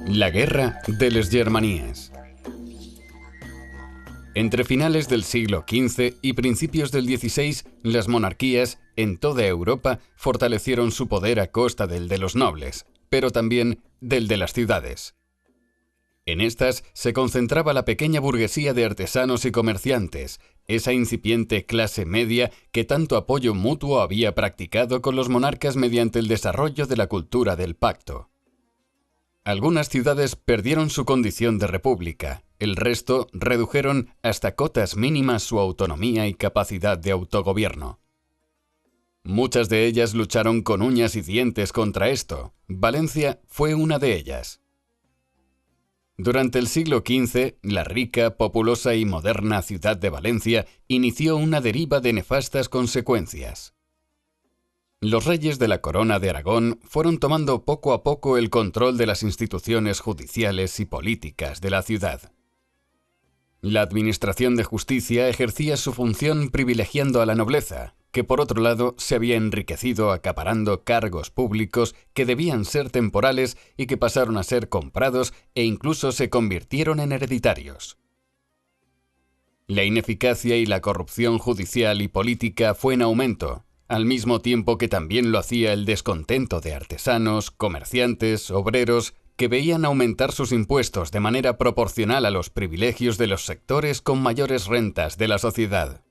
La Guerra de les Germanies. Entre finales del siglo XV y principios del XVI, las monarquías en toda Europa fortalecieron su poder a costa del de los nobles, pero también del de las ciudades. En estas se concentraba la pequeña burguesía de artesanos y comerciantes, esa incipiente clase media que tanto apoyo mutuo había practicado con los monarcas mediante el desarrollo de la cultura del pacto. Algunas ciudades perdieron su condición de república, el resto redujeron hasta cotas mínimas su autonomía y capacidad de autogobierno. Muchas de ellas lucharon con uñas y dientes contra esto. Valencia fue una de ellas. Durante el siglo XV, la rica, populosa y moderna ciudad de Valencia inició una deriva de nefastas consecuencias. Los reyes de la Corona de Aragón fueron tomando poco a poco el control de las instituciones judiciales y políticas de la ciudad. La administración de justicia ejercía su función privilegiando a la nobleza, que por otro lado se había enriquecido acaparando cargos públicos que debían ser temporales y que pasaron a ser comprados e incluso se convirtieron en hereditarios. La ineficacia y la corrupción judicial y política fue en aumento, al mismo tiempo que también lo hacía el descontento de artesanos, comerciantes, obreros, que veían aumentar sus impuestos de manera proporcional a los privilegios de los sectores con mayores rentas de la sociedad.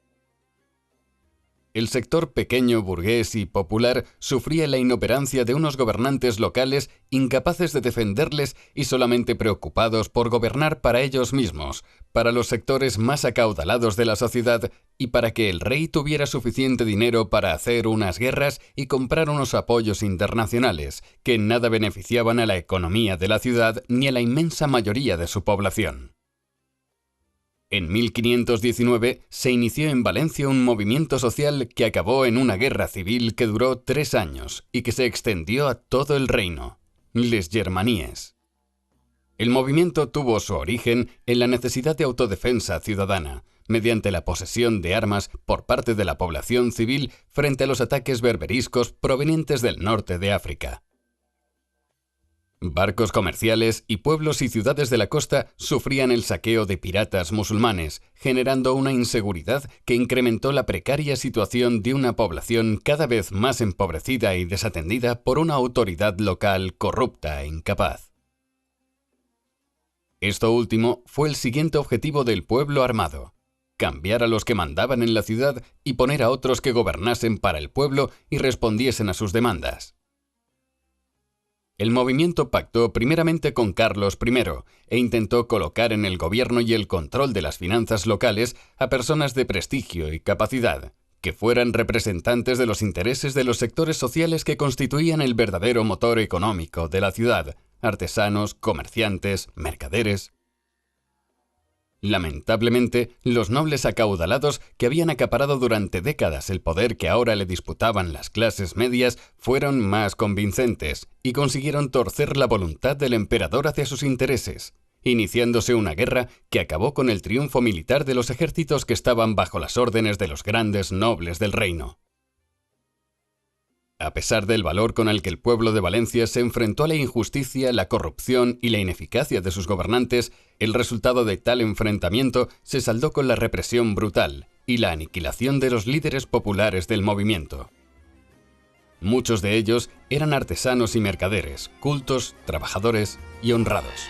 El sector pequeño, burgués y popular sufría la inoperancia de unos gobernantes locales incapaces de defenderles y solamente preocupados por gobernar para ellos mismos, para los sectores más acaudalados de la sociedad y para que el rey tuviera suficiente dinero para hacer unas guerras y comprar unos apoyos internacionales que en nada beneficiaban a la economía de la ciudad ni a la inmensa mayoría de su población. En 1519 se inició en Valencia un movimiento social que acabó en una guerra civil que duró 3 años y que se extendió a todo el reino, les Germanies. El movimiento tuvo su origen en la necesidad de autodefensa ciudadana, mediante la posesión de armas por parte de la población civil frente a los ataques berberiscos provenientes del norte de África. Barcos comerciales y pueblos y ciudades de la costa sufrían el saqueo de piratas musulmanes, generando una inseguridad que incrementó la precaria situación de una población cada vez más empobrecida y desatendida por una autoridad local corrupta e incapaz. Esto último fue el siguiente objetivo del pueblo armado: cambiar a los que mandaban en la ciudad y poner a otros que gobernasen para el pueblo y respondiesen a sus demandas. El movimiento pactó primeramente con Carlos I e intentó colocar en el gobierno y el control de las finanzas locales a personas de prestigio y capacidad, que fueran representantes de los intereses de los sectores sociales que constituían el verdadero motor económico de la ciudad: artesanos, comerciantes, mercaderes. Lamentablemente, los nobles acaudalados que habían acaparado durante décadas el poder que ahora le disputaban las clases medias fueron más convincentes y consiguieron torcer la voluntad del emperador hacia sus intereses, iniciándose una guerra que acabó con el triunfo militar de los ejércitos que estaban bajo las órdenes de los grandes nobles del reino. A pesar del valor con el que el pueblo de Valencia se enfrentó a la injusticia, la corrupción y la ineficacia de sus gobernantes, el resultado de tal enfrentamiento se saldó con la represión brutal y la aniquilación de los líderes populares del movimiento. Muchos de ellos eran artesanos y mercaderes, cultos, trabajadores y honrados.